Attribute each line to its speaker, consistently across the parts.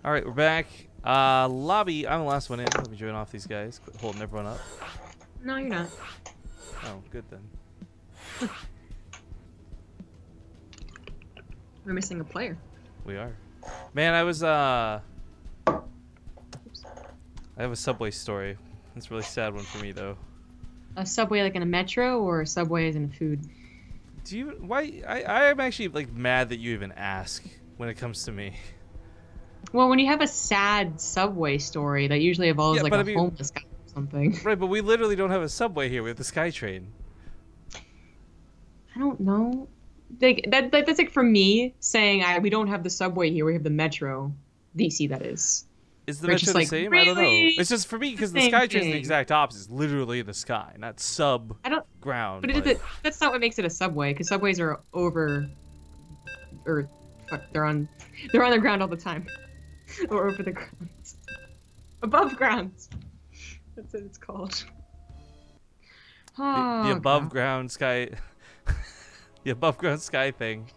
Speaker 1: All right, we're back. Lobby. I'm the last one in. Let me join off these guys. Quit holding everyone up.
Speaker 2: No, you're not.
Speaker 1: Oh, good then.
Speaker 2: We're missing a player.
Speaker 1: We are. Man, I was I have a Subway story. It's a really sad one for me though.
Speaker 2: A Subway like in a metro, or a Subway as in a food?
Speaker 1: Do you? Why? I am actually like mad that you even ask when it comes to me.
Speaker 2: Well, when you have a sad Subway story, that usually involves like a homeless guy or something.
Speaker 1: Right, but we literally don't have a Subway here. We have the SkyTrain.
Speaker 2: I don't know. Like that's like for me saying we don't have the Subway here. We have the Metro, DC. That is.
Speaker 1: Is the Metro the same?
Speaker 2: Really?
Speaker 1: I don't know. It's just for me because the SkyTrain is the exact opposite. It's literally in the sky, not ground.
Speaker 2: But that's not what makes it a Subway, because Subways are over, or fuck, they're on the ground all the time, or over the ground, above ground. That's what it's called.
Speaker 1: The above ground sky, the above ground sky thing.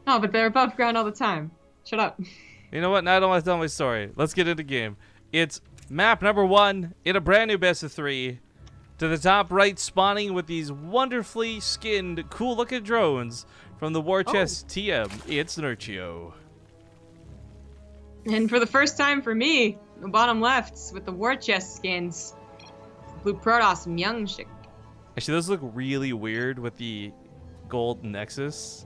Speaker 2: Oh, but they're above ground all the time. Shut up.
Speaker 1: You know what? Now I don't want to tell my story. Let's get into the game. It's map number 1 in a brand new best of 3. To the top right, spawning with these wonderfully skinned, cool-looking drones from the War Chest TM. It's Nerchio.
Speaker 2: And for the first time for me, the bottom left with the War Chest skins, Blue Protoss MyuNgSiK.
Speaker 1: Actually, those look really weird with the gold Nexus.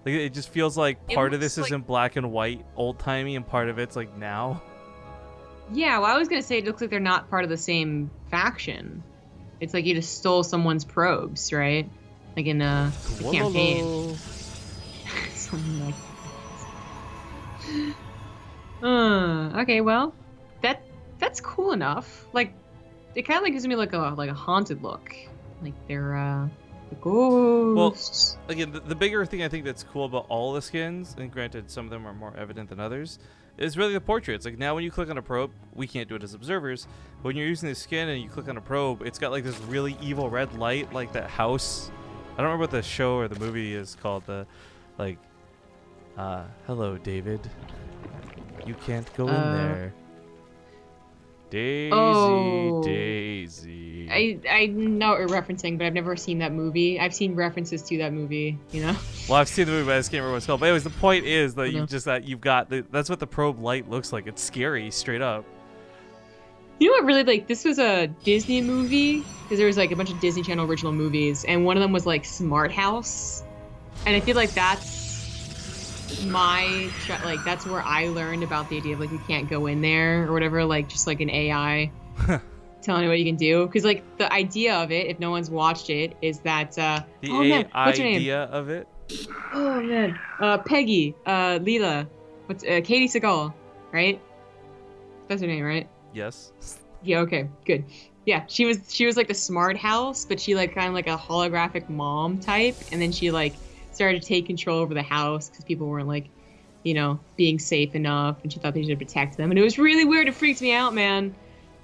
Speaker 1: Like, it just feels like part of this is in black and white, old-timey, and part of it's like now.
Speaker 2: Yeah, well, I was gonna say it looks like they're not part of the same faction. It's like you just stole someone's probes, right? Like in a campaign. Something like that. Okay, well, that's cool enough. Like, it kind of like gives me like a haunted look. Like they're the ghosts.
Speaker 1: Well, again, the bigger thing I think that's cool about all the skins, and granted some of them are more evident than others, is really the portraits. Like now when you click on a probe, we can't do it as observers, but when you're using the skin and you click on a probe, it's got like this really evil red light, like that house. I don't remember what the show or the movie is called. The like, hello David, you can't go in there. Daisy, Daisy.
Speaker 2: I know what you're referencing, but I've never seen that movie. I've seen references to that movie, you know?
Speaker 1: Well, I've seen the movie, but I just can't remember what it's called. But anyways, the point is that you've got that's what the probe light looks like. It's scary, straight up.
Speaker 2: You know what really, like, this was a Disney movie, because there was like a bunch of Disney Channel original movies, and one of them was like Smart House, and I feel like that's that's where I learned about the idea of like you can't go in there or whatever, like just like an AI telling you what you can do, because like the idea of it, if no one's watched it, is that what's her name?
Speaker 1: Idea of it.
Speaker 2: Oh man, Peggy, Leela, Katie Seagal, right? That's her name, right?
Speaker 1: Yes.
Speaker 2: Yeah. Okay. Good. Yeah, she was like the Smart House, but she like kind of like a holographic mom type, and then she like started to take control over the house because people weren't like, you know, being safe enough, and she thought they should protect them, and it was really weird. It freaked me out, man.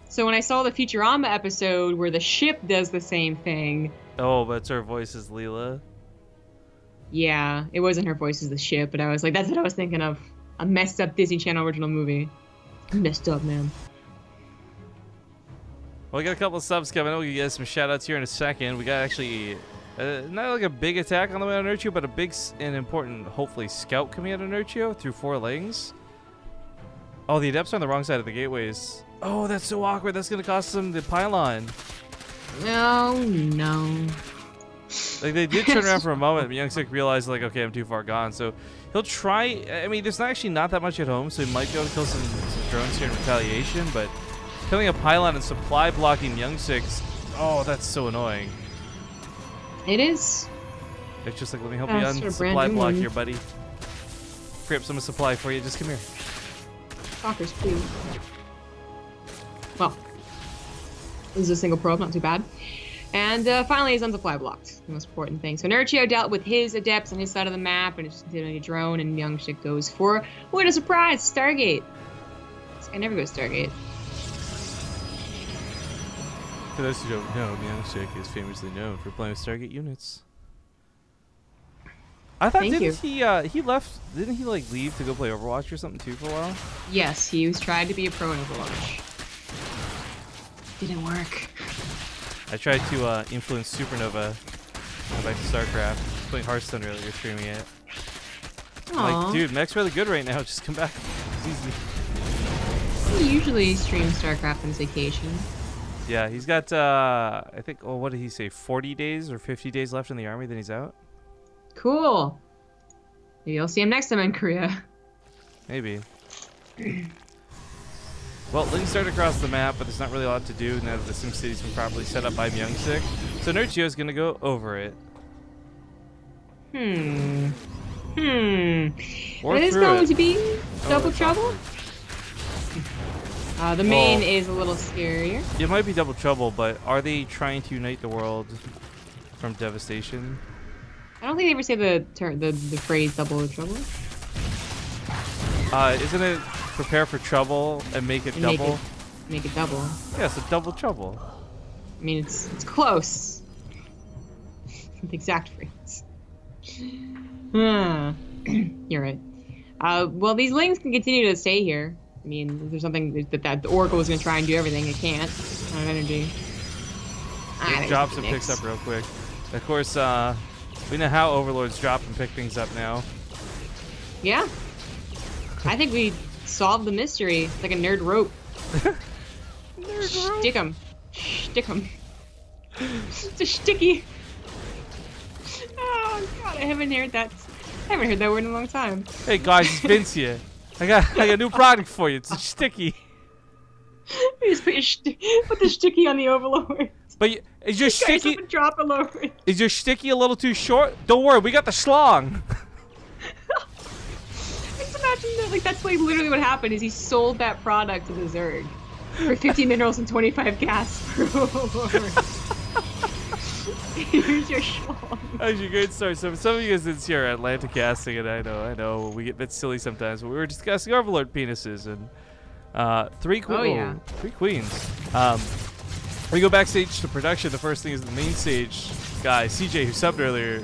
Speaker 2: So when I saw the Futurama episode where the ship does the same thing.
Speaker 1: Oh, but her voice is Leela.
Speaker 2: Yeah, it wasn't her voice as the ship, but I was like, that's what I was thinking of. A messed up Disney Channel original movie. Messed up, man.
Speaker 1: Well, we got a couple of subs coming. We'll get some shout outs here in a second. We got actually not like a big attack on the way on Nerchio, but a big and important, hopefully, scout coming out of Nerchio through 4 lanes. Oh, the adepts are on the wrong side of the gateways. Oh, that's so awkward. That's going to cost them the pylon.
Speaker 2: Oh, no.
Speaker 1: Like, they did turn around for a moment, but MyuNgSiK realized, like, okay, I'm too far gone. So he'll try. I mean, there's actually not that much at home, so he might be able to kill some drones here in retaliation, but killing a pylon and supply blocking MyuNgSiK, oh, that's so annoying.
Speaker 2: It is.
Speaker 1: It's just like, let me help you on supply block here, buddy. Free up some supply for you. Just come here.
Speaker 2: Talkers, please. Well, this is a single probe, not too bad. And finally, his supply blocked. The most important thing. So Nerchio dealt with his adepts on his side of the map, and it's continuing a drone, and MyuNgSiK goes for, what a surprise, Stargate. This guy never goes Stargate.
Speaker 1: For those who don't know, MyuNgSiK is famously known for playing with Stargate units. I thought
Speaker 2: Thank
Speaker 1: didn't he left? Didn't he like leave to go play Overwatch or something too for a while?
Speaker 2: Yes, he was trying to be a pro in Overwatch. Didn't work.
Speaker 1: I tried to influence Supernova go back to StarCraft. Playing Hearthstone earlier, streaming it. I'm like, dude, Mech's really good right now. Just come back. It's easy.
Speaker 2: He usually streams StarCraft on his vacation.
Speaker 1: Yeah, he's got I think. Oh, what did he say? 40 days or 50 days left in the army. Then he's out.
Speaker 2: Cool. Maybe I'll see him next time in Korea.
Speaker 1: Maybe. Well, links start across the map, but there's not really a lot to do now that the SimCity's been properly set up by MyuNgSiK. So Nerchio's gonna go over it.
Speaker 2: Or
Speaker 1: Or
Speaker 2: is this
Speaker 1: through
Speaker 2: going
Speaker 1: it.
Speaker 2: to be double trouble? The main is a little scarier.
Speaker 1: It might be double trouble, but are they trying to unite the world from devastation?
Speaker 2: I don't think they ever say the phrase double trouble.
Speaker 1: Isn't it prepare for trouble and make it double?
Speaker 2: Make it double.
Speaker 1: Yeah, so double trouble.
Speaker 2: I mean, it's close. The exact phrase. You're right. Well, these links can continue to stay here. I mean, if there's something that the Oracle is going to try and do everything, it can't. Out of energy.
Speaker 1: It drops and picks up real quick. Of course, we know how Overlords drop and pick things up now.
Speaker 2: Yeah. I think we solved the mystery. It's like a nerd rope.
Speaker 1: Nerd rope.
Speaker 2: Stick 'em. Stick 'em. It's a sticky. Oh god, I haven't heard that word in a long time.
Speaker 1: Hey guys, it's Vince here. I got a new product for you. It's a sticky.
Speaker 2: You just put the sticky on the Overlord.
Speaker 1: But is your sticky?
Speaker 2: Drop Overlord.
Speaker 1: Is your sticky a little too short? Don't worry, we got the schlong.
Speaker 2: Just imagine that, like that's like literally what happened is he sold that product to the Zerg for 50 minerals and 25 gas per Overlord. Here's your schlong.
Speaker 1: That's a great story. So some of you guys didn't see our Atlanta casting, and I know, we get a bit silly sometimes, but we were discussing Overlord penises and three queens. We go backstage to production. The first thing is the main stage guy, CJ, who subbed earlier,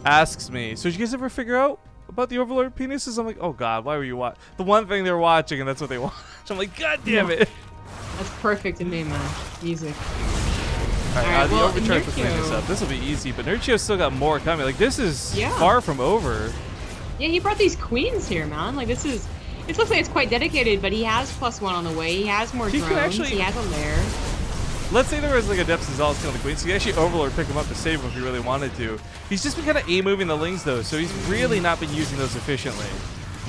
Speaker 1: asks me, so did you guys ever figure out about the Overlord penises? I'm like, oh god, why were you watching? The one thing they were watching, and that's what they watch. I'm like, god damn it.
Speaker 2: That's perfect in main music.
Speaker 1: Alright, the
Speaker 2: well,
Speaker 1: overcharge will clean this up. This will be easy, but Nerchio's still got more coming. Like, this is far from over.
Speaker 2: Yeah, he brought these queens here, man. Like, this looks like it's quite dedicated, but he has +1 on the way. He has more drones. He has a lair.
Speaker 1: Let's say there was like a Depths and Zala's killing the queens. So he actually Overlord pick him up to save him if he really wanted to. He's just been kind of A-moving the lings, though, so he's really not been using those efficiently.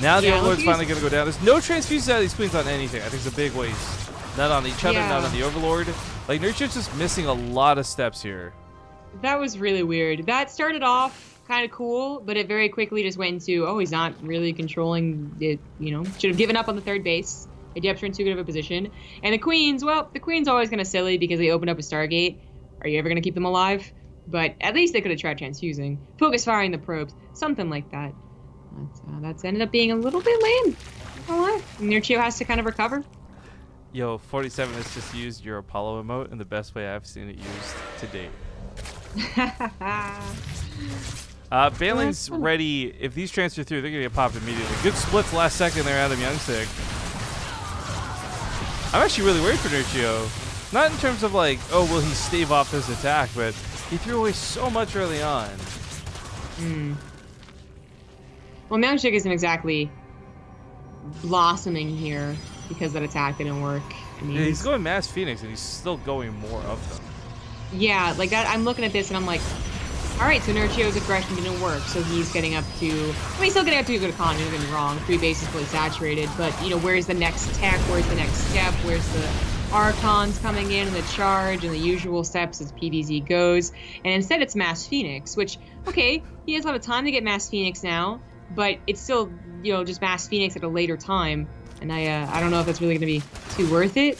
Speaker 1: Now the Overlord's finally going to go down. There's no transfuses out of these queens on anything. I think it's a big waste. Not on each other, not on the Overlord. Like, Nerchio's just missing a lot of steps here.
Speaker 2: That was really weird. That started off kind of cool, but it very quickly just went into, oh, he's not really controlling it, you know. Should have given up on the third base. The Depths are in too good of a position. And the queens, well, the queen's always kind of silly because they opened up a Stargate. Are you ever going to keep them alive? But at least they could have tried transfusing. Focus firing the probes. Something like that. That's ended up being a little bit lame. Nerchio has to kind of recover.
Speaker 1: Yo, 47 has just used your Apollo emote in the best way I've seen it used to date. Bailing's ready. If these transfer through, they're going to get popped immediately. Good splits last second there out of MyuNgSiK. I'm actually really worried for Nerchio. Not in terms of like, oh, will he stave off this attack, but he threw away so much early on.
Speaker 2: Well, MyuNgSiK isn't exactly blossoming here because that attack didn't work. I mean,
Speaker 1: yeah, he's going Mass Phoenix, and he's still going more of them.
Speaker 2: Yeah, like that. I'm looking at this, and I'm like, all right, so Nerchio's aggression didn't work, so he's getting up to. I mean, he's still getting up to a good economy. Don't get me wrong. 3 bases fully saturated, but you know, where's the next tech? Where's the next step? Where's the Archons coming in and the charge and the usual steps as PvZ goes? And instead, it's Mass Phoenix, which okay, he has a lot of time to get Mass Phoenix now, but it's still, you know, just Mass Phoenix at a later time. And I don't know if that's really going to be too worth it.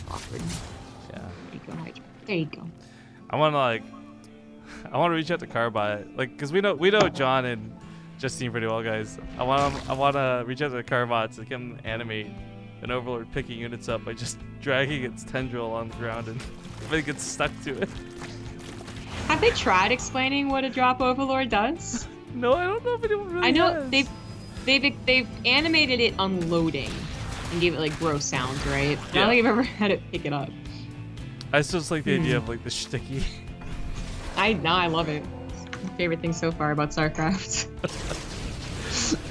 Speaker 2: Awkward.
Speaker 1: Yeah.
Speaker 2: There you go, Hydra. There you go.
Speaker 1: I want to reach out to Carbot, like, cause we know John and Justine pretty well, guys. I want to reach out to the Carbot to get him animate an Overlord picking units up by just dragging its tendril on the ground and But it gets stuck to it.
Speaker 2: Have they tried explaining what a drop overlord does?
Speaker 1: No, I don't know if anyone really
Speaker 2: I know
Speaker 1: has.
Speaker 2: they've animated it unloading and gave it like gross sounds, right? I
Speaker 1: Yeah.
Speaker 2: don't think I've ever had it pick it up.
Speaker 1: I still just like the idea of like the sticky.
Speaker 2: I love it. It's my favorite thing so far about StarCraft.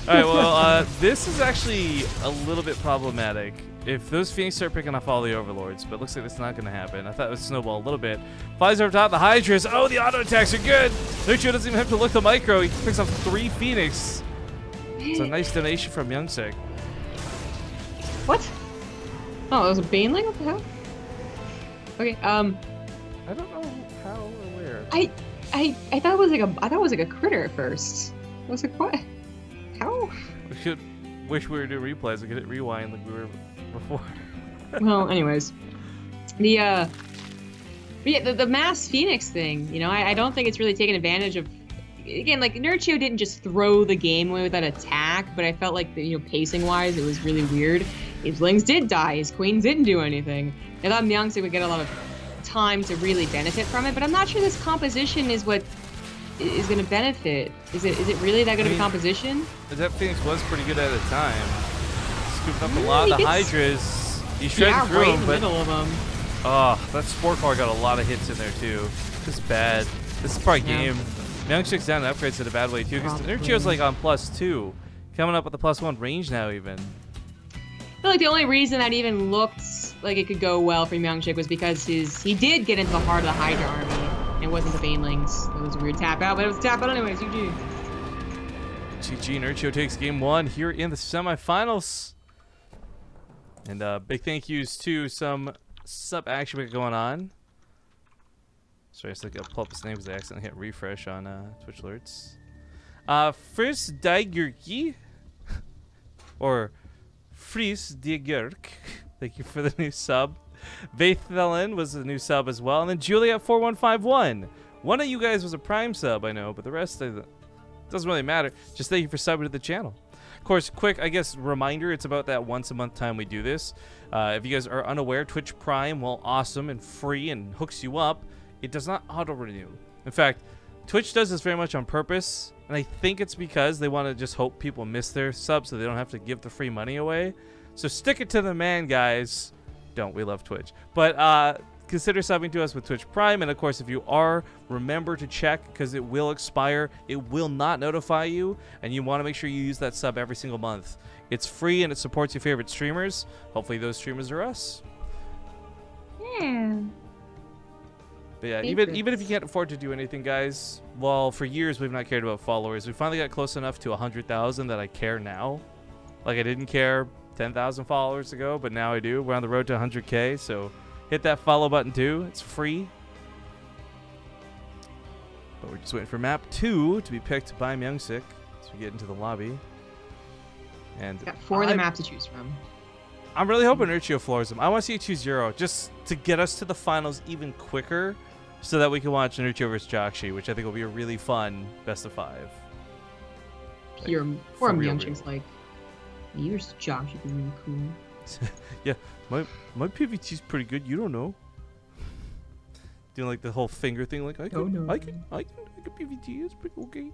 Speaker 1: All right, well, this is actually a little bit problematic. If those Phoenix start picking off all the Overlords, but it looks like that's not going to happen. I thought it would snowball a little bit. Flies over top, the Hydras. Oh, the auto attacks are good. Nerchio doesn't even have to look to micro. He picks off 3 Phoenix. It's a nice donation from MyuNgSiK.
Speaker 2: What? Oh, it was a Baneling? What the hell? Okay,
Speaker 1: I don't know how or where.
Speaker 2: I thought it was like a critter at first. I was like, what? How?
Speaker 1: We should wish we were doing replays. We could hit rewind like we were before.
Speaker 2: Well, anyways, the mass Phoenix thing. You know, I don't think it's really taken advantage of. Again, like Nerchio didn't just throw the game away with that attack, but I felt like pacing wise, it was really weird. His Lings did die. His Queens didn't do anything. I thought MyuNgSiK would get a lot of time to really benefit from it, but I'm not sure this composition is what is going to benefit. Is it really that good of a composition?
Speaker 1: That Phoenix was pretty good at a time. Scooping up a lot of the Hydras. He shredded through
Speaker 2: right
Speaker 1: them,
Speaker 2: in the
Speaker 1: but
Speaker 2: middle of them.
Speaker 1: oh, that Spore Car got a lot of hits in there too. This is bad. This is part game. MyuNgSiK's down and upgrades in a bad way too, because Nerchio's like on +2, coming up with the +1 range now even.
Speaker 2: I feel like the only reason that even looked like it could go well for MyuNgSiK was because he did get into the heart of the Hydra army. And it wasn't the Banelings. It was a weird tap out, but it was a tap out anyways. GG.
Speaker 1: GG, Nerchio takes game 1 here in the semifinals. And big thank yous to some sub action we got going on. Sorry, I still got to pull up his name because I accidentally hit refresh on Twitch alerts. First Daigerki, or Fries Diegerk. Thank you for the new sub. Vaithelen was a new sub as well. And then Juliet4151. One of you guys was a Prime sub, I know, but the rest doesn't really matter. Just thank you for subbing to the channel. Of course, quick, I guess, reminder, it's about that once a month time we do this. If you guys are unaware, Twitch Prime, while awesome and free and hooks you up, it does not auto-renew. In fact, Twitch does this very much on purpose, and I think it's because they want to just hope people miss their subs so they don't have to give the free money away. So stick it to the man, guys. Don't. We love Twitch. But consider subbing to us with Twitch Prime. And, of course, if you are, remember to check because it will expire. It will not notify you. And you want to make sure you use that sub every single month. It's free and it supports your favorite streamers. Hopefully those streamers are us.
Speaker 2: Yeah.
Speaker 1: But yeah, even if you can't afford to do anything, guys, well, for years we've not cared about followers. We finally got close enough to 100,000 that I care now. Like, I didn't care 10,000 followers ago, but now I do. We're on the road to 100K, so hit that follow button too. It's free. But we're just waiting for map 2 to be picked by MyuNgSiK as we get into the lobby. And
Speaker 2: Got 4 of the map to choose from.
Speaker 1: I'm really hoping Nerchio floors him. I want to see a 2-0 just to get us to the finals even quicker so that we can watch Nerchio versus Joxy, which I think will be a really fun best of 5.
Speaker 2: Pure, or MyuNgSiK's like, yours Josh would be really cool.
Speaker 1: Yeah, my PVT's pretty good. You don't know. Doing like the whole finger thing, like I can PVT. It's pretty okay.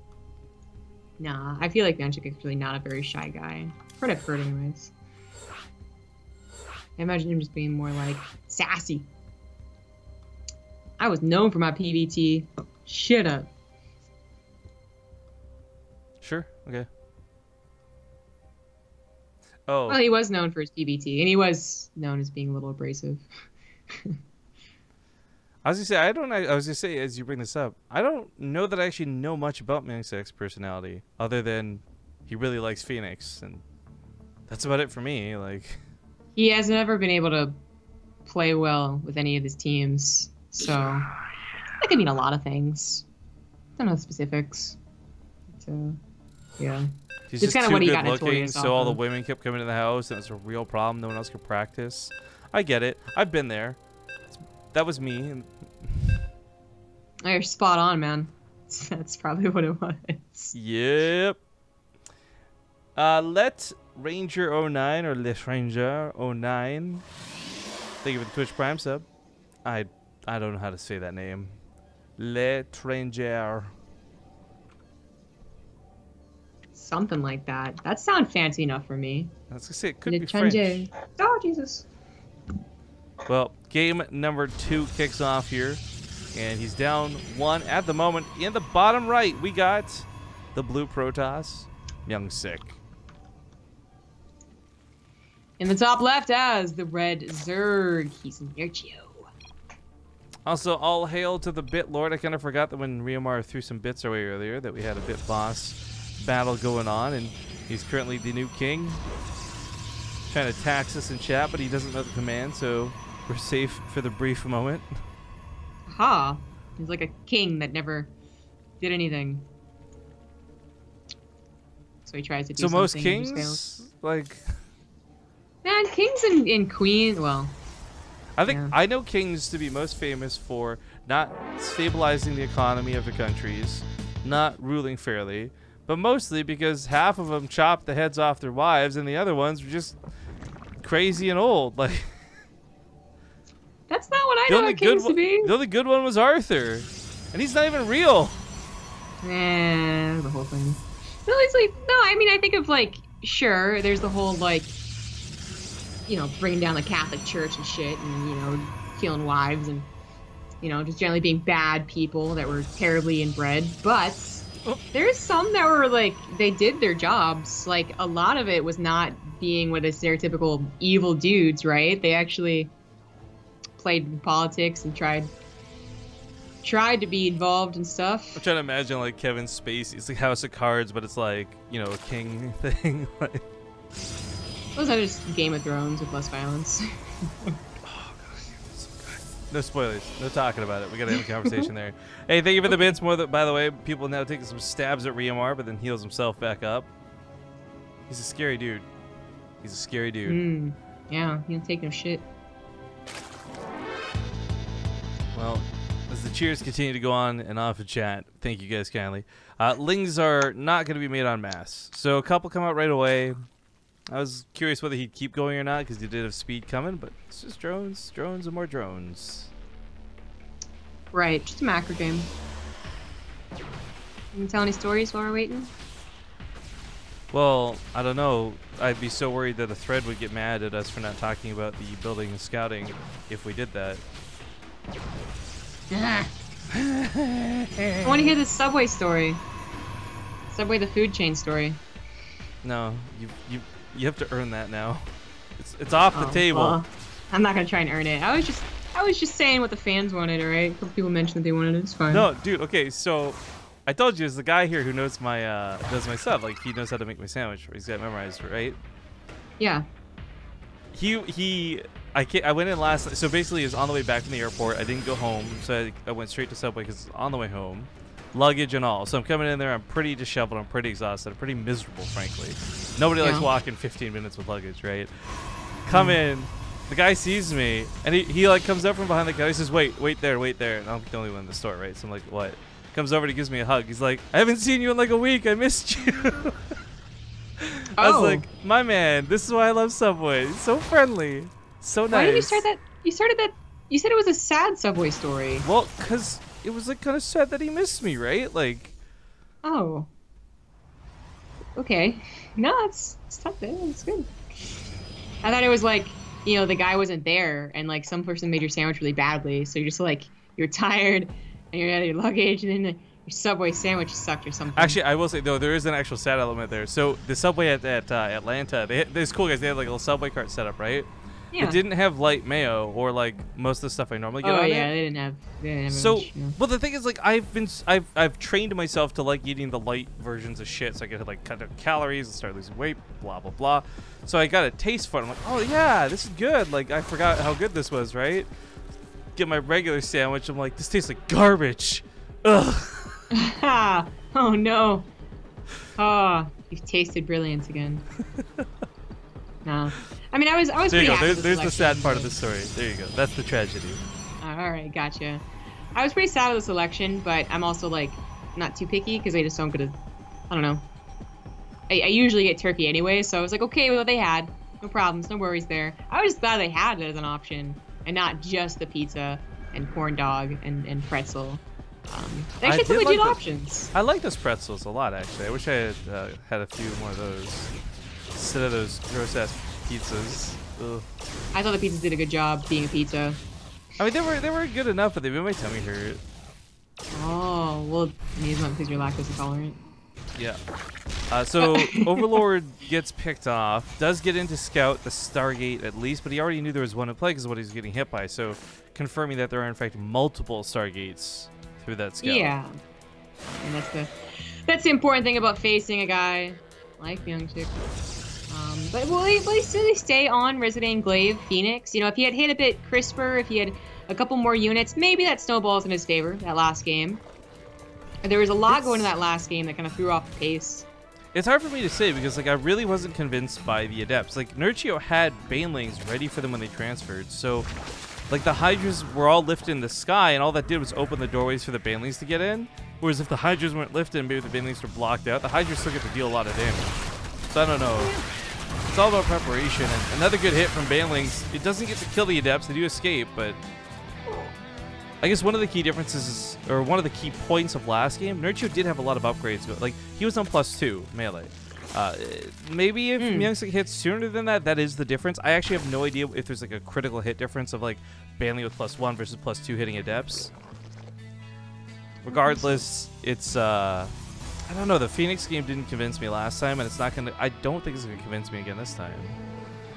Speaker 2: Nah, I feel like MyuNgSiK is really not a very shy guy. What I've heard, anyways. I imagine him just being more like sassy. I was known for my PVT. Shut up.
Speaker 1: Sure. Okay. Oh.
Speaker 2: Well, he was known for his PVT, and he was known as being a little abrasive.
Speaker 1: I was gonna say, as you bring this up, I don't know that I actually know much about MyuNgSiK's personality, other than he really likes Phoenix, and that's about it for me. Like,
Speaker 2: he has never been able to play well with any of his teams, so that could mean a lot of things. I don't know the specifics. So, yeah.
Speaker 1: He's
Speaker 2: it's
Speaker 1: just
Speaker 2: kind of
Speaker 1: too
Speaker 2: what he
Speaker 1: good
Speaker 2: got
Speaker 1: looking,
Speaker 2: notorious
Speaker 1: so all the
Speaker 2: off of.
Speaker 1: women kept coming to the house, and it's a real problem. No one else could practice. I get it. I've been there. That was me.
Speaker 2: Oh, you're spot on, man. That's probably what it was.
Speaker 1: Yep. Let Ranger 09 or Let Ranger 09. Thank you for the Twitch Prime sub. I I don't know how to say that name. L'étranger.
Speaker 2: Something like that. That sounds fancy enough for me.
Speaker 1: I was gonna say it could be French.
Speaker 2: Oh, Jesus.
Speaker 1: Well, game number 2 kicks off here, and he's down 1 at the moment. In the bottom right, we got the blue Protoss, MyuNgSiK.
Speaker 2: In the top left as the red Zerg, he's Nerchio.
Speaker 1: Also, all hail to the Bit Lord. I kind of forgot that when Riomar threw some bits our way earlier that we had a Bit Boss battle going on, and he's currently the new king. Trying to tax us in chat, but he doesn't know the command, so we're safe for the brief moment.
Speaker 2: Ha! He's like a king that never did anything. So he tries to do something.
Speaker 1: So most
Speaker 2: and just
Speaker 1: kings,
Speaker 2: fails.
Speaker 1: like...
Speaker 2: Man, kings and queens, well...
Speaker 1: I think
Speaker 2: yeah.
Speaker 1: I know kings to be most famous for not stabilizing the economy of the countries, not ruling fairly, but mostly because half of them chopped the heads off their wives and the other ones were just crazy and old. Like
Speaker 2: that's not what I know kings to be.
Speaker 1: The only good one was Arthur, and he's not even real.
Speaker 2: The whole thing. No, it's like no. I mean, I think of like sure, there's the whole like. You know, bringing down the Catholic Church and shit, and, you know, killing wives and, you know, just generally being bad people that were terribly inbred. But there's some that were, like, they did their jobs. Like, a lot of it was not being with the stereotypical evil dudes, right? They actually played politics and tried to be involved and stuff.
Speaker 1: I'm trying to imagine, like, Kevin Spacey. It's like House of Cards, but it's like, you know, a king thing. Like...
Speaker 2: Those are just Game of Thrones with less violence.
Speaker 1: Oh, God, so good. No spoilers. No talking about it. We gotta have a conversation there. Hey, thank you for the bits. By the way, people now taking some stabs at Riomar, but then heals himself back up. He's a scary dude. He's a scary dude.
Speaker 2: Yeah, he don't take no shit.
Speaker 1: Well, as the cheers continue to go on and off in chat, thank you guys kindly. Lings are not going to be made en masse. So a couple come out right away. I was curious whether he'd keep going or not because he did have speed coming, but it's just drones, drones, and more drones.
Speaker 2: Right, just a macro game. You can tell any stories while we're waiting?
Speaker 1: Well, I don't know. I'd be so worried that a thread would get mad at us for not talking about the building and scouting if we did that.
Speaker 2: I want to hear the Subway story. Subway the food chain story.
Speaker 1: No, you have to earn that now. It's off the table.
Speaker 2: Well, I'm not gonna try and earn it. I was just saying what the fans wanted, alright? A couple people mentioned that they wanted it. It's fine.
Speaker 1: No, dude. Okay, so I told you there's the guy here who knows my stuff. Like he knows how to make my sandwich. He's got it memorized, right?
Speaker 2: Yeah.
Speaker 1: I went in last night. So basically, it's on the way back from the airport. I didn't go home, so I went straight to Subway because it's on the way home. Luggage and all. So I'm coming in there. I'm pretty disheveled. I'm pretty exhausted. I'm pretty miserable, frankly. Nobody likes walking 15 minutes with luggage, right? Come in. The guy sees me, and he like comes up from behind the counter. He says, wait there. And I'm the only one in the store, right? So I'm like, what? Comes over and he gives me a hug. He's like, I haven't seen you in like a week. I missed you. I was like, my man, this is why I love Subway. It's so friendly. So nice.
Speaker 2: Why did you start that? You started that. You said it was a sad Subway story.
Speaker 1: Well, because it was like kind of sad that he missed me, right? Like.
Speaker 2: Oh. Okay. No, it's tough. It's good. I thought it was like, you know, the guy wasn't there and like some person made your sandwich really badly. So you're just like, you're tired and you're out of your luggage and then your Subway sandwich sucked or something.
Speaker 1: Actually, I will say, though, there is an actual sad element there. So the Subway at Atlanta, there's cool guys. They had like a little Subway cart set up, right?
Speaker 2: Yeah.
Speaker 1: It didn't have light mayo or like most of the stuff I normally get on it.
Speaker 2: They didn't have
Speaker 1: so,
Speaker 2: much, yeah.
Speaker 1: well, the thing is, like, I've trained myself to like eating the light versions of shit, so I could like cut down calories and start losing weight, blah blah blah. So I got a taste for it. I'm like, oh yeah, this is good. Like I forgot how good this was, right? Get my regular sandwich. I'm like, this tastes like garbage. Ugh.
Speaker 2: Oh no. Oh, you've tasted brilliance again. No. I mean, I was
Speaker 1: there
Speaker 2: pretty
Speaker 1: you go.
Speaker 2: happy
Speaker 1: There's the sad part of the story. There you go. That's the tragedy.
Speaker 2: All right, gotcha. I was pretty sad with the selection, but I'm also like not too picky because I just don't get I don't know. I usually get turkey anyway, so I was like, okay with what they had. No problems, no worries there. I was just glad they had it as an option and not just the pizza and corn dog and pretzel. They
Speaker 1: I
Speaker 2: actually have some
Speaker 1: did
Speaker 2: legit
Speaker 1: like
Speaker 2: options.
Speaker 1: I like those pretzels a lot, actually. I wish I had had a few more of those instead of those gross-ass pizzas. Ugh.
Speaker 2: I thought the pizzas did a good job being a pizza.
Speaker 1: I mean, they were good enough, but they made my tummy hurt.
Speaker 2: Oh, well, maybe it's not because you're lactose intolerant.
Speaker 1: Yeah. So Overlord gets picked off, does get into Scout the Stargate at least, but he already knew there was one in play because of what he's getting hit by. So confirming that there are in fact multiple Stargates through that Scout.
Speaker 2: Yeah, and that's the important thing about facing a guy like MyuNgSiK. But will he still stay on Resident Glaive Phoenix? You know, if he had hit a bit crisper, if he had a couple more units, maybe that snowballs in his favor that last game. There was a lot going to that last game that kind of threw off the pace.
Speaker 1: It's hard for me to say because like I really wasn't convinced by the Adepts. Like Nerchio had Banelings ready for them when they transferred, so like the Hydras were all lifted in the sky, and all that did was open the doorways for the Banelings to get in. Whereas if the Hydras weren't lifted and maybe the Banelings were blocked out, the Hydras still get to deal a lot of damage. So I don't know. It's all about preparation. And another good hit from Banelings. It doesn't get to kill the Adepts; they do escape, but I guess one of the key differences is, or one of the key points of last game, Nerchio did have a lot of upgrades, but like he was on +2 melee. Maybe if MyuNgSiK hits sooner than that, that is the difference. I actually have no idea if there's like a critical hit difference of like Banling with +1 versus +2 hitting Adepts. Regardless, it's I don't know. The Phoenix game didn't convince me last time, and it's not gonna. I don't think it's gonna convince me again this time.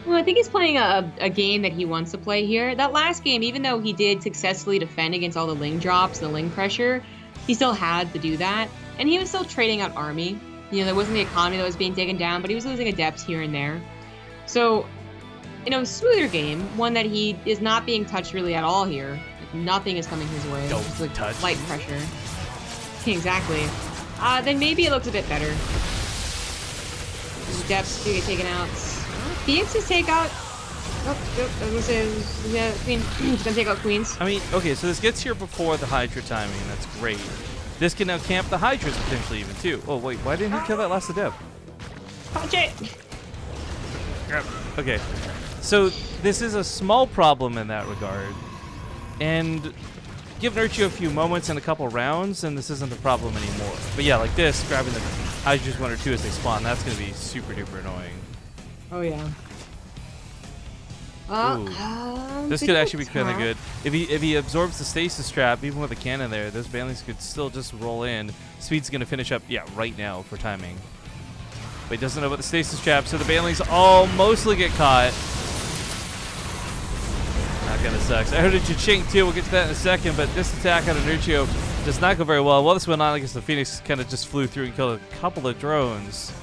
Speaker 2: Well, I think he's playing a game that he wants to play here. That last game, even though he did successfully defend against all the Ling drops and the Ling pressure, he still had to do that. And he was still trading out army. You know, there wasn't the economy that was being taken down, but he was losing Adepts here and there. So, you know, smoother game, one that he is not being touched really at all here. Nothing is coming his way.
Speaker 1: Don't
Speaker 2: just like
Speaker 1: touch.
Speaker 2: light pressure. Exactly. Then maybe it looks a bit better. Adepts do get taken out. Phoenix's take out. Oh, I was gonna say, yeah, Queen. He's gonna take out Queens.
Speaker 1: I mean, okay, so this gets here before the Hydra timing. That's great. This can now camp the Hydras potentially even too. Oh wait, why didn't he kill that last Adept?
Speaker 2: Punch it!
Speaker 1: Okay, so this is a small problem in that regard, and give Nerchio a few moments and a couple rounds, and this isn't a problem anymore. But yeah, like this, grabbing the Hydras 1 or 2 as they spawn, that's gonna be super duper annoying.
Speaker 2: Oh yeah.
Speaker 1: This could actually be kind of good. If he absorbs the stasis trap, even with a cannon there, those Banelings could still just roll in. Speed's gonna finish up, yeah, right now for timing. But he doesn't know about the stasis trap, so the Banelings all mostly get caught. That kind of sucks. I heard a cha-ching too. We'll get to that in a second. But this attack out of Nerchio does not go very well. While this went on, I guess the Phoenix kind of just flew through and killed a couple of drones.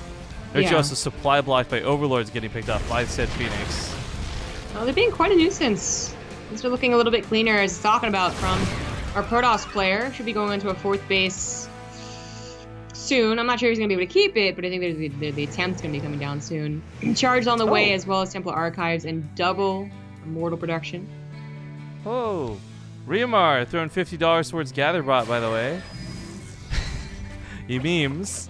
Speaker 1: Nerchio also supply blocked by Overlords getting picked off by said Phoenix.
Speaker 2: Oh, they're being quite a nuisance. Things are looking a little bit cleaner, as talking about from our Protoss player. Should be going into a 4th base soon. I'm not sure he's going to be able to keep it, but I think the attempt's going to be coming down soon. Charged on the way, as well as Temple Archives and double Immortal production.
Speaker 1: Oh, Riamar throwing $50 towards Gatherbot, by the way. He memes.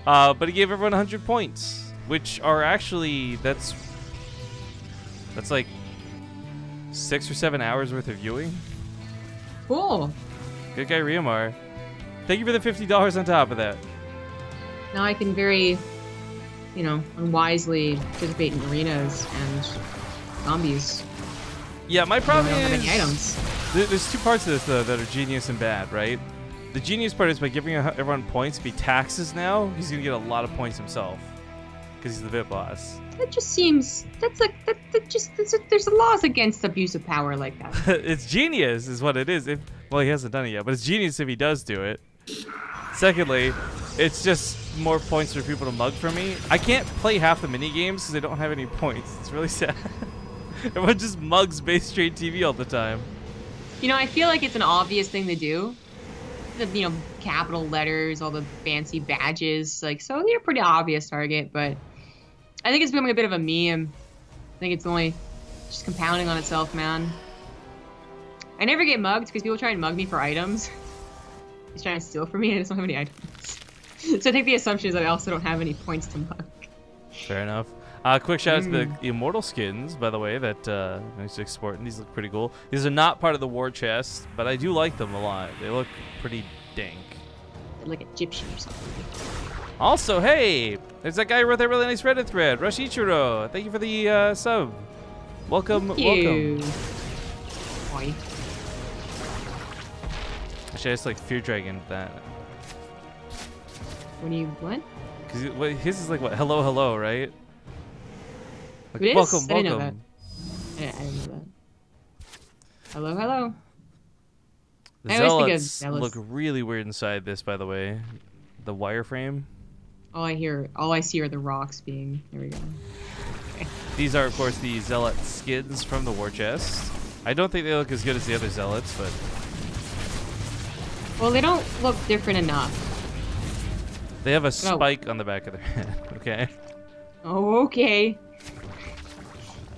Speaker 1: But he gave everyone 100 points, which are actually, that's like 6 or 7 hours worth of viewing.
Speaker 2: Cool.
Speaker 1: Good guy, Riamar. Thank you for the $50 on top of that.
Speaker 2: Now I can very, you know, unwisely participate in arenas and zombies.
Speaker 1: Yeah, my problem
Speaker 2: I don't have
Speaker 1: is
Speaker 2: any items.
Speaker 1: There's 2 parts of this though that are genius and bad, right? The genius part is by giving everyone points to be taxes now, he's gonna get a lot of points himself because he's the VIP boss.
Speaker 2: That just seems, that's like, there's laws against abuse of power like that.
Speaker 1: It's genius is what it is. Well, he hasn't done it yet, but it's genius if he does do it. Secondly, it's just more points for people to mug from me. I can't play half the mini games because I don't have any points. It's really sad. Everyone just mugs BaseTradeTV all the time.
Speaker 2: You know, I feel like it's an obvious thing to do. The, you know, capital letters, all the fancy badges, like, so you're a pretty obvious target, but I think it's becoming a bit of a meme. I think it's only just compounding on itself, man. I never get mugged because people try and mug me for items. He's trying to steal from me and I just don't have any items. So I think the assumption is that I also don't have any points to mug.
Speaker 1: Fair enough. Quick shout out to the Immortal skins, by the way, that MyuNgSiK sporting. These look pretty cool. These are not part of the war chest, but I do like them a lot. They look pretty dank.
Speaker 2: They're like Egyptian or something.
Speaker 1: Also, hey, there's that guy who wrote that really nice Reddit thread, Rush Ichiro. Thank you for the sub. Welcome, welcome.
Speaker 2: Boy.
Speaker 1: Actually, I just like Fear Dragon that.
Speaker 2: What?
Speaker 1: Because his is like what? Hello, hello, right? Like,
Speaker 2: It is?
Speaker 1: welcome,
Speaker 2: I didn't know
Speaker 1: welcome.
Speaker 2: I didn't know that. Hello, hello.
Speaker 1: The
Speaker 2: I always think of
Speaker 1: Zealots look really weird inside this, by the way. The wireframe.
Speaker 2: All I see are the rocks being. There we go. Okay.
Speaker 1: These are, of course, the Zealot skins from the war chest. I don't think they look as good as the other Zealots, but.
Speaker 2: Well, they don't look different enough.
Speaker 1: They have a spike on the back of their head. Okay.
Speaker 2: Oh, okay.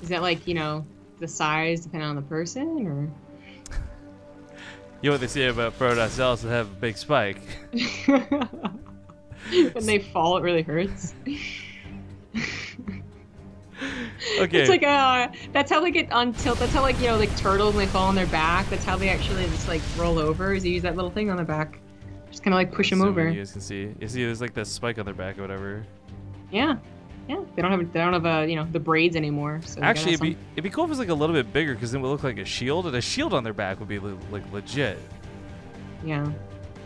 Speaker 2: Is that like, you know, the size depending on the person, or?
Speaker 1: You know what they say about Protoss Zealots that have a big spike.
Speaker 2: When they fall, it really hurts.
Speaker 1: Okay.
Speaker 2: It's like that's how they get on tilt. That's how, like, you know, like turtles when they fall on their back. That's how they actually just like roll over. Is they use that little thing on their back, just kind of like push them over.
Speaker 1: You guys can see. You see, there's like this spike on their back or whatever.
Speaker 2: Yeah, yeah. They don't have you know, the braids anymore. So
Speaker 1: actually, it'd be cool if it was like a little bit bigger, because then it would look like a shield, and a shield on their back would be like legit.
Speaker 2: Yeah.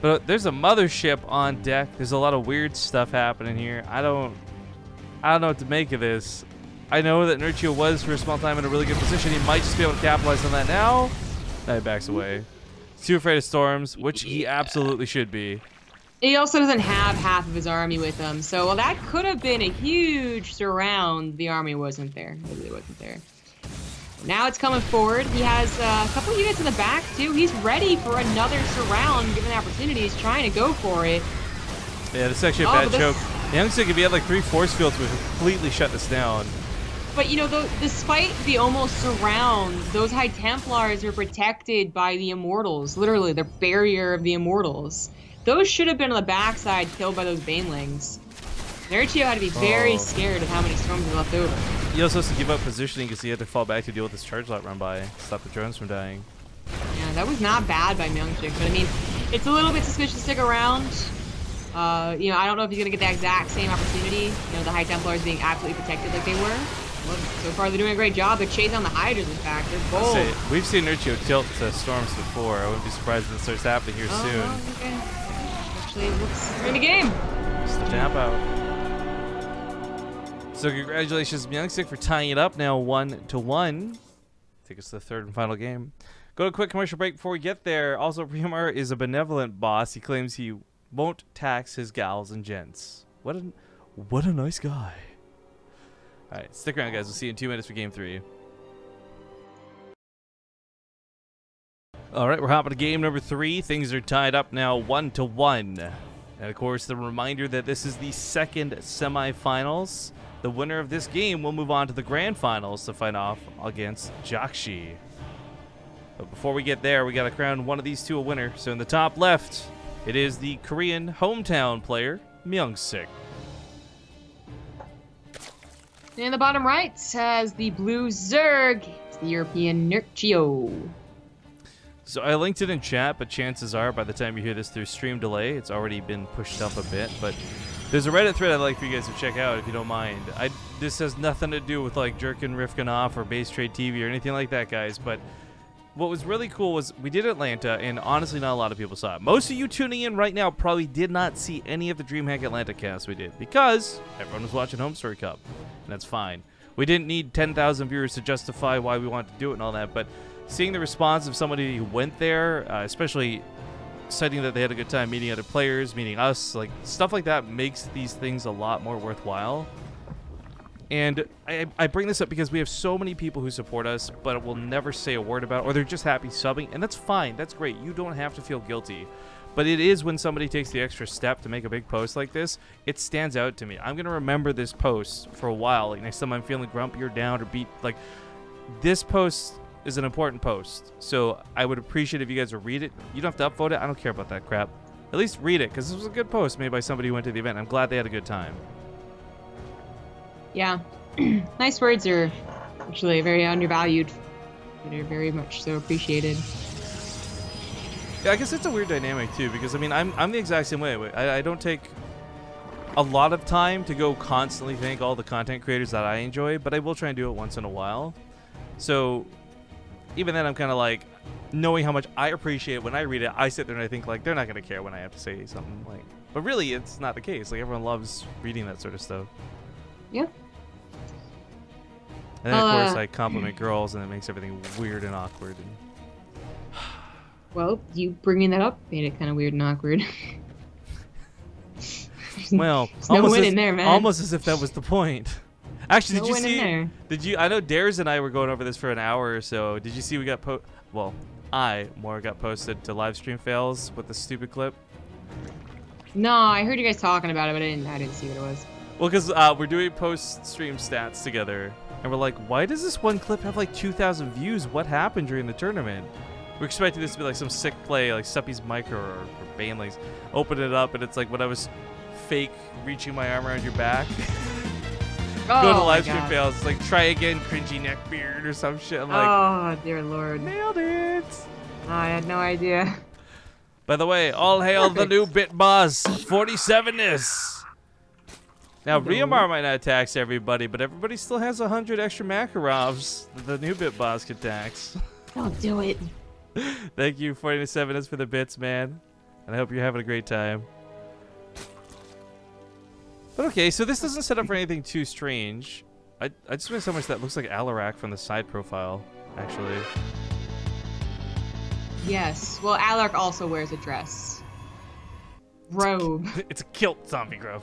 Speaker 1: But there's a mothership on deck. There's a lot of weird stuff happening here. I don't know what to make of this. I know that Nerchio was for a small time in a really good position. He might just be able to capitalize on that now. Now he backs away. He's too afraid of storms, which he absolutely should be.
Speaker 2: He also doesn't have half of his army with him, so well, that could have been a huge surround. The army wasn't there. It really wasn't there. Now it's coming forward. He has a couple units in the back, too. He's ready for another surround, given the opportunity. He's trying to go for it.
Speaker 1: Yeah, this is actually a bad choke. MyuNgSiK, if he had like 3 force fields, would completely shut this down.
Speaker 2: But, you know, despite the almost surround, those High Templars are protected by the Immortals. Literally, the barrier of the Immortals. Those should have been on the backside, killed by those Banelings. Nerchio had to be very scared of how many storms were left over.
Speaker 1: He also has to give up positioning because he had to fall back to deal with this charge lot run by, stop the drones from dying.
Speaker 2: Yeah, that was not bad by MyuNgSiK, but I mean, it's a little bit suspicious to stick around. You know, I don't know if he's gonna get the exact same opportunity. You know, the High Templars being absolutely protected like they were. Well, so far, they're doing a great job. They're chasing on the Hydras, in fact. They're bold.
Speaker 1: We've seen Nerchio tilt to storms before. I wouldn't be surprised if it starts happening here soon.
Speaker 2: Okay. Actually, it looks in the game.
Speaker 1: Just the tap out. So congratulations, MyuNgSiK, for tying it up now 1-1. Take us to the third and final game. Go to a quick commercial break before we get there. Also, Priamar is a benevolent boss. He claims he won't tax his gals and gents. What a nice guy. All right, stick around, guys. We'll see you in 2 minutes for game 3. All right, we're hopping to game number 3. Things are tied up now 1-1. And of course, the reminder that this is the second semifinals. The winner of this game will move on to the grand finals to fight off against Jakshi. But before we get there, we got to crown one of these two a winner. So in the top left, it is the Korean hometown player, MyuNgSiK.
Speaker 2: In the bottom right has the blue Zerg. It's the European Nerchio.
Speaker 1: So I linked it in chat, but chances are by the time you hear this through stream delay, it's already been pushed up a bit. But there's a Reddit thread I'd like for you guys to check out if you don't mind. This has nothing to do with like jerking Rifkin off or BaseTradeTV or anything like that, guys. But what was really cool was we did Atlanta, and honestly, not a lot of people saw it. Most of you tuning in right now probably did not see any of the DreamHack Atlanta casts we did because everyone was watching Home Story Cup, and that's fine. We didn't need 10,000 viewers to justify why we wanted to do it and all that, but seeing the response of somebody who went there, especially citing that they had a good time meeting other players, meeting us, like stuff like that makes these things a lot more worthwhile. And I bring this up because we have so many people who support us, but will never say a word about it, or they're just happy subbing, and that's fine. That's great. You don't have to feel guilty. But it is when somebody takes the extra step to make a big post like this, it stands out to me. I'm going to remember this post for a while. Like next time I'm feeling grumpy or down or beat, like this post is an important post. So I would appreciate if you guys would read it. You don't have to upvote it. I don't care about that crap. At least read it, because this was a good post made by somebody who went to the event. I'm glad they had a good time.
Speaker 2: Yeah, Nice words are actually very undervalued. They're very much so appreciated.
Speaker 1: Yeah, I guess it's a weird dynamic too, because I mean, I'm the exact same way. I don't take a lot of time to go constantly thank all the content creators that I enjoy, but I will try and do it once in a while. So even then, I'm kind of like, knowing how much I appreciate it when I read it, I sit there and I think like they're not gonna care when I have to say something like. But really, it's not the case. Like everyone loves reading that sort of stuff.
Speaker 2: Yeah.
Speaker 1: And then of course I compliment girls, and it makes everything weird and awkward. And
Speaker 2: well, you bringing that up made it kind of weird and awkward.
Speaker 1: well,
Speaker 2: no winning there, man.
Speaker 1: Almost as if that was the point. Actually, did you see?
Speaker 2: There.
Speaker 1: Did you? I know Dares and I were going over this for an hour or so. Did you see we got well, more got posted to live stream fails with the stupid clip.
Speaker 2: No, I heard you guys talking about it, but I didn't see what it was.
Speaker 1: Well, because we're doing post-stream stats together, and we're like, why does this one clip have like 2,000 views? What happened during the tournament? We're expecting this to be like some sick play, like Suppy's Micro or Banelings. Open it up, and it's like when I was fake reaching my arm around your back.
Speaker 2: Oh,
Speaker 1: go to live stream fails. It's like, try again, cringy neckbeard or some shit. I'm like,
Speaker 2: oh, dear Lord.
Speaker 1: Nailed it.
Speaker 2: Oh, I had no idea.
Speaker 1: By the way, all hail the new bit boss, 47ness. Now, Riamar might not tax everybody, but everybody still has 100 extra Makarovs that the new bit boss can tax.
Speaker 2: Don't do it.
Speaker 1: Thank you, 47ness, for the bits, man. And I hope you're having a great time. But okay, so this doesn't set up for anything too strange. I just realized how much that looks like Alarak from the side profile, actually.
Speaker 2: Yes. Well, Alaric also wears a dress. Robe.
Speaker 1: It's a kilt, Zombie Grub.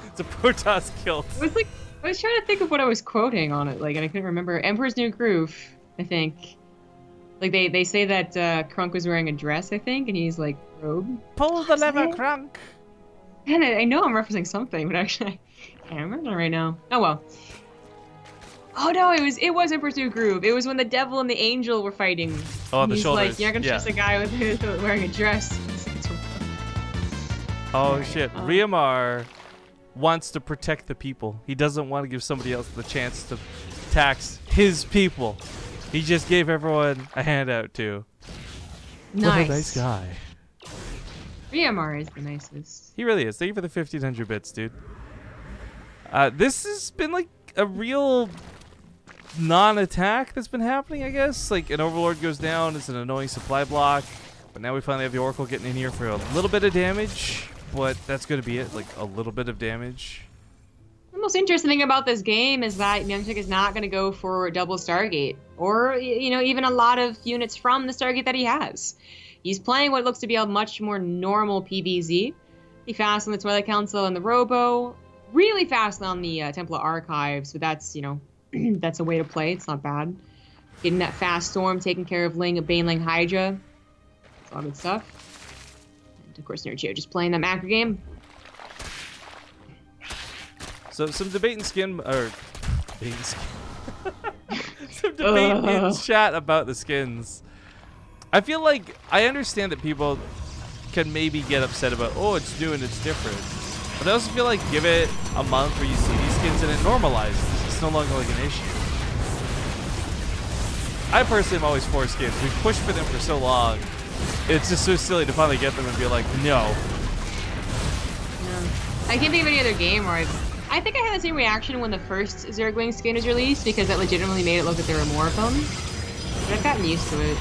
Speaker 1: It's a Protoss kilt.
Speaker 2: I was trying to think of what I was quoting on it, like, and I couldn't remember. Emperor's New Groove, I think. Like they say that Krunk was wearing a dress, I think, and he's like, robe.
Speaker 1: Pull the lever, Krunk.
Speaker 2: And I know I'm referencing something, but actually I can't remember right now. Oh well. Oh no, it was Emperor's New Groove. It was when the devil and the angel were fighting.
Speaker 1: Oh, the
Speaker 2: he's
Speaker 1: shoulders.
Speaker 2: Like, you're not gonna trust a guy with wearing a dress.
Speaker 1: Oh shit, Riamar wants to protect the people. He doesn't want to give somebody else the chance to tax his people. He just gave everyone a handout too.
Speaker 2: Nice.
Speaker 1: What a nice guy.
Speaker 2: Riamar is the nicest.
Speaker 1: He really is. Thank you for the 1,500 bits, dude. This has been like a real non-attack that's been happening, I guess. Like an Overlord goes down, it's an annoying supply block, but now we finally have the Oracle getting in here for a little bit of damage, but that's going to be it, like a little bit of damage.
Speaker 2: The most interesting thing about this game is that MyuNgSiK is not going to go for double Stargate, or even a lot of units from the Stargate that he has. He's playing what looks to be a much more normal PvZ. He fast on the Twilight Council and the Robo, really fast on the Templar Archives, but that's that's a way to play. It's not bad. Getting that fast storm, taking care of Baneling Hydra. It's all good stuff. And of course, Nerchio just playing that macro game.
Speaker 1: So some debate in some debate in chat about the skins. I feel like I understand that people can maybe get upset about, oh, it's new and it's different. But I also feel like give it a month where you see these skins and it normalizes. It's no longer like an issue. I personally am always for skins. We've pushed for them for so long. It's just so silly to finally get them and be like, no.
Speaker 2: Yeah. I can't think of any other game where I think I had the same reaction when the first Zergling skin was released, because that legitimately made it look like there were more of them. But I've gotten used to it.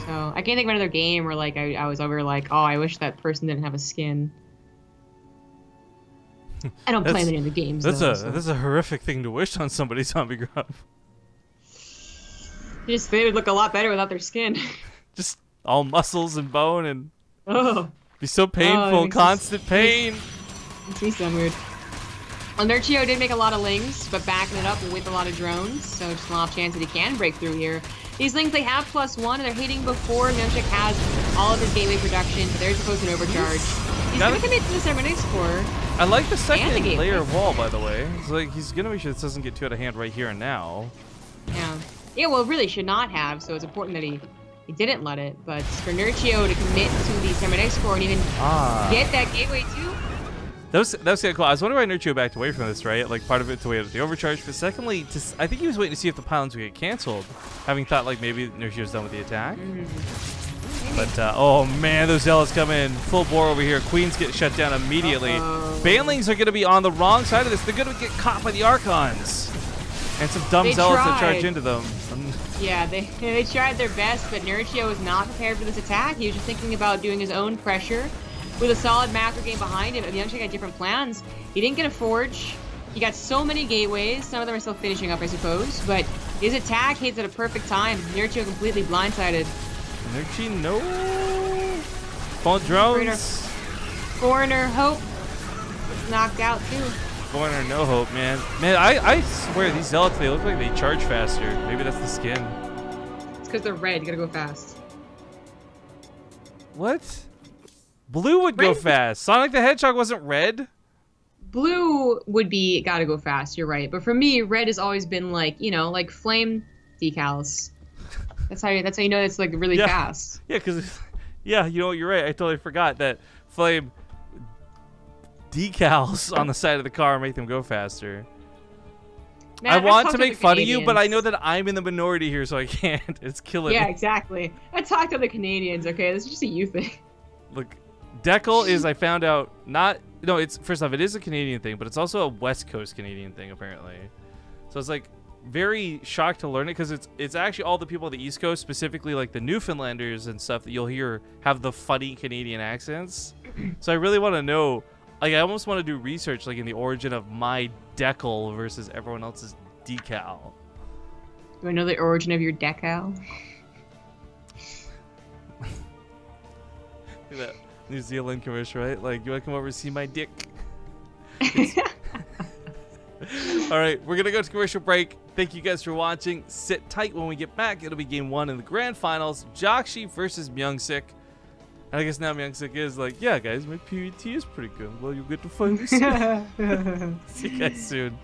Speaker 2: So I can't think of another game where like I was over like, oh, I wish that person didn't have a skin. I don't play many of the games.
Speaker 1: That's a horrific thing to wish on somebody, Zombie Grub.
Speaker 2: They would look a lot better without their skin.
Speaker 1: Just all muscles and bone and be so
Speaker 2: Oh,
Speaker 1: painful, constant pain.
Speaker 2: Makes me so weird. Well, Nerchio did make a lot of lings, but backing it up with a lot of drones, so just a lot of chance that he can break through here. These lings, they have +1, and they're hitting before MyuNgSiK has all of his gateway production. They're supposed to overcharge. He's going to commit to the cybernetics core.
Speaker 1: I like the second layer of wall, by the way. It's like he's going to make sure this doesn't get too out of hand right here and now.
Speaker 2: Yeah. Yeah, well, it really should not have, so it's important that he didn't let it. But for Nerchio to commit to the cybernetics core and even get that gateway too.
Speaker 1: That was kind of cool. I was wondering why Nerchio backed away from this, right? Like, part of it to wait at the overcharge, but secondly, I think he was waiting to see if the pylons would get canceled, having thought, like, maybe Nerchio's done with the attack. But, oh, man, those zealots come in full bore over here. Queens get shut down immediately. Banelings are going to be on the wrong side of this. They're going to get caught by the Archons. And some dumb zealots that charge into them.
Speaker 2: Yeah, they tried their best, but Nerchio was not prepared for this attack. He was just thinking about doing his own pressure with a solid macro game behind him. MyuNgSiK had different plans. He didn't get a forge. He got so many gateways. Some of them are still finishing up, I suppose. But his attack hits at a perfect time. Nerchio completely blindsided.
Speaker 1: Nerchio, no. Phone drones.
Speaker 2: Foreigner Hope knocked out too.
Speaker 1: Foreigner no hope, man. Man, I swear these zealots, they look like they charge faster. Maybe that's the skin.
Speaker 2: It's because they're red. You gotta go fast.
Speaker 1: What? Blue would go fast. Sonic the Hedgehog wasn't red.
Speaker 2: Blue would be gotta go fast. You're right. But for me, red has always been like, you know, like flame decals. That's how you know it's like really fast.
Speaker 1: Yeah, because you know what, you're right. I totally forgot that flame decals on the side of the car make them go faster. Man, I want to make fun of you, but I know that I'm in the minority here, so I can't. It's killing me.
Speaker 2: Yeah, exactly. I talked to the Canadians, okay? This is just a you thing.
Speaker 1: Look, decal is, I found out, it's, first off, it is a Canadian thing, but it's also a West Coast Canadian thing, apparently. So it's like very shocked to learn it, because it's actually all the people on the East Coast, specifically like the Newfoundlanders and stuff that you'll hear have the funny Canadian accents. So I really want to know, like, I almost want to do research, like, in the origin of my decal versus everyone else's decal.
Speaker 2: Do I know the origin of your decal?
Speaker 1: That New Zealand commercial, right? Like, you want to come over and see my dick? All right, we're going to go to commercial break. Thank you guys for watching. Sit tight when we get back. It'll be game 1 in the grand finals. Joxy versus MyuNgSiK. And I guess now MyuNgSiK is like, yeah, guys, my PvT is pretty good. Well, you'll get to find this. See you guys soon.